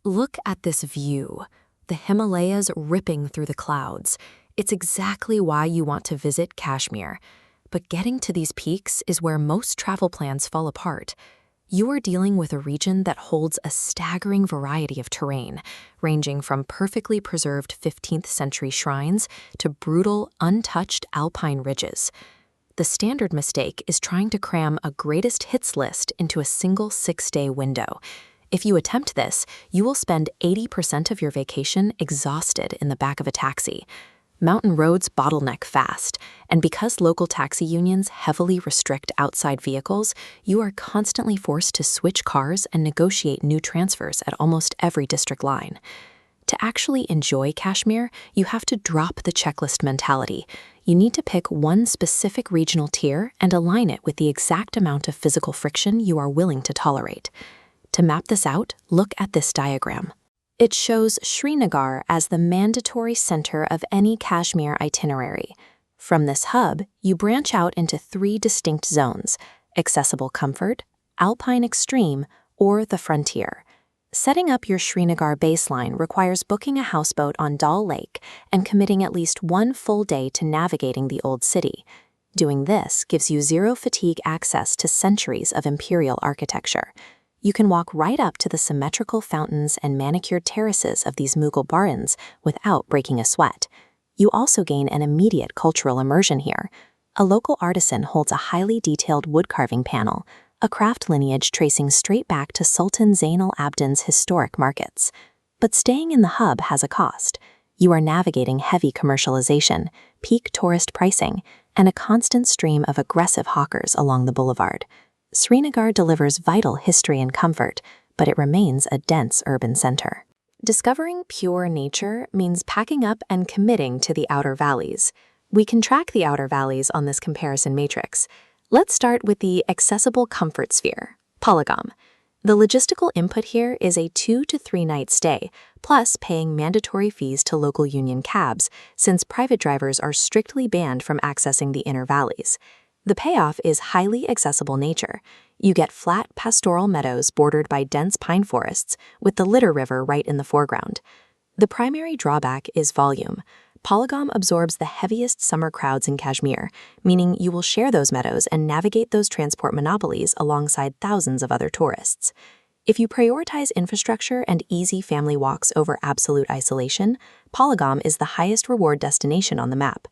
Look at this view. The Himalayas ripping through the clouds. It's exactly why you want to visit Kashmir. But getting to these peaks is where most travel plans fall apart. You are dealing with a region that holds a staggering variety of terrain, ranging from perfectly preserved 15th century shrines to brutal, untouched alpine ridges. The standard mistake is trying to cram a greatest hits list into a single 6-day window. If you attempt this, you will spend 80% of your vacation exhausted in the back of a taxi. Mountain roads bottleneck fast, and because local taxi unions heavily restrict outside vehicles, you are constantly forced to switch cars and negotiate new transfers at almost every district line. To actually enjoy Kashmir, you have to drop the checklist mentality. You need to pick one specific regional tier and align it with the exact amount of physical friction you are willing to tolerate. To map this out, look at this diagram. It shows Srinagar as the mandatory center of any Kashmir itinerary. From this hub, you branch out into 3 distinct zones: accessible comfort, alpine extreme, or the frontier. Setting up your Srinagar baseline requires booking a houseboat on Dal Lake and committing at least 1 full day to navigating the old city. Doing this gives you zero-fatigue access to centuries of imperial architecture. You can walk right up to the symmetrical fountains and manicured terraces of these Mughal barons without breaking a sweat. You also gain an immediate cultural immersion here. A local artisan holds a highly detailed woodcarving panel, a craft lineage tracing straight back to Sultan Zainal Abdin's historic markets. But staying in the hub has a cost. You are navigating heavy commercialization, peak tourist pricing, and a constant stream of aggressive hawkers along the boulevard. Srinagar delivers vital history and comfort, but it remains a dense urban center. Discovering pure nature means packing up and committing to the outer valleys. We can track the outer valleys on this comparison matrix. Let's start with the accessible comfort sphere, Pahalgam. The logistical input here is a 2 to 3 night stay, plus paying mandatory fees to local union cabs, since private drivers are strictly banned from accessing the inner valleys. The payoff is highly accessible nature. You get flat pastoral meadows bordered by dense pine forests, with the Litter River right in the foreground. The primary drawback is volume. Pahalgam absorbs the heaviest summer crowds in Kashmir, meaning you will share those meadows and navigate those transport monopolies alongside thousands of other tourists. If you prioritize infrastructure and easy family walks over absolute isolation, Pahalgam is the highest reward destination on the map.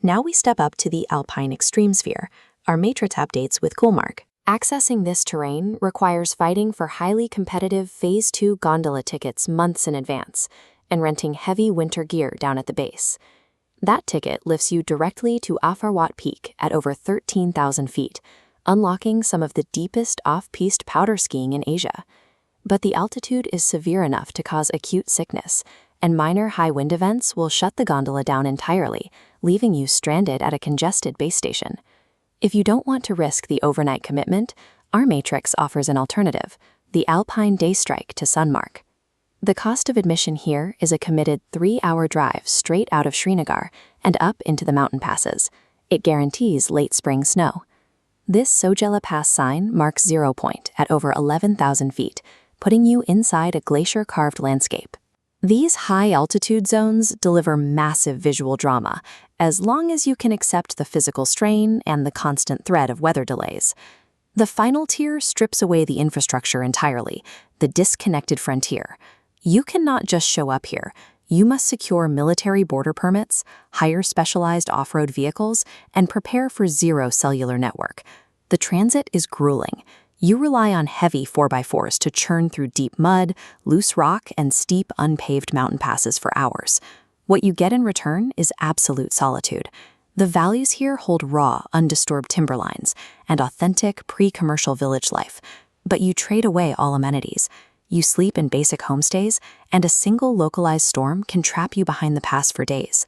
Now we step up to the alpine extreme sphere, our matrix updates with Gulmarg. Accessing this terrain requires fighting for highly competitive Phase 2 gondola tickets months in advance and renting heavy winter gear down at the base. That ticket lifts you directly to Afarwat Peak at over 13,000 feet, unlocking some of the deepest off-piste powder skiing in Asia. But the altitude is severe enough to cause acute sickness, and minor high wind events will shut the gondola down entirely, leaving you stranded at a congested base station. If you don't want to risk the overnight commitment, our matrix offers an alternative, the Alpine Day Strike to Sunmark. The cost of admission here is a committed 3-hour drive straight out of Srinagar and up into the mountain passes. It guarantees late spring snow. This Sojela Pass sign marks 0 point at over 11,000 feet, putting you inside a glacier-carved landscape. These high-altitude zones deliver massive visual drama, as long as you can accept the physical strain and the constant threat of weather delays. The final tier strips away the infrastructure entirely, the disconnected frontier. You cannot just show up here. You must secure military border permits, hire specialized off-road vehicles, and prepare for zero cellular network. The transit is grueling. You rely on heavy 4x4s to churn through deep mud, loose rock, and steep, unpaved mountain passes for hours. What you get in return is absolute solitude. The valleys here hold raw, undisturbed timberlines and authentic, pre-commercial village life. But you trade away all amenities. You sleep in basic homestays, and a single localized storm can trap you behind the pass for days.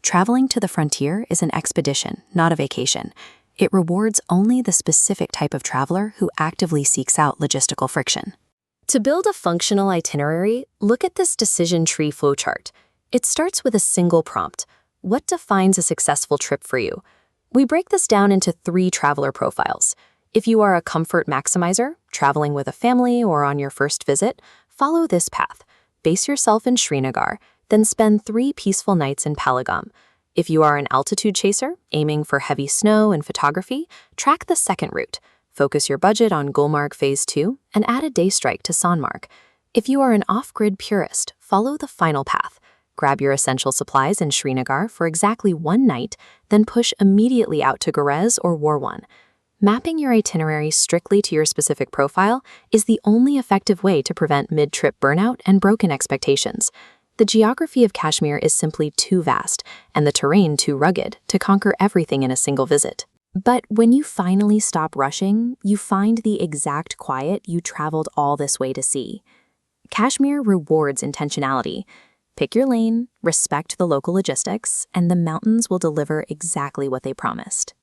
Traveling to the frontier is an expedition, not a vacation. It rewards only the specific type of traveler who actively seeks out logistical friction. To build a functional itinerary, look at this decision tree flowchart. It starts with a single prompt. What defines a successful trip for you? We break this down into 3 traveler profiles. If you are a comfort maximizer, traveling with a family or on your first visit, follow this path. base yourself in Srinagar, then spend 3 peaceful nights in Pahalgam. If you are an altitude chaser, aiming for heavy snow and photography, track the second route. Focus your budget on Gulmarg Phase 2 and add a day strike to Sonmarg. If you are an off-grid purist, follow the final path. Grab your essential supplies in Srinagar for exactly 1 night, then push immediately out to Gurez or Warwan. Mapping your itinerary strictly to your specific profile is the only effective way to prevent mid-trip burnout and broken expectations. The geography of Kashmir is simply too vast, and the terrain too rugged to conquer everything in a single visit. But when you finally stop rushing, you find the exact quiet you traveled all this way to see. Kashmir rewards intentionality. Pick your lane, respect the local logistics, and the mountains will deliver exactly what they promised.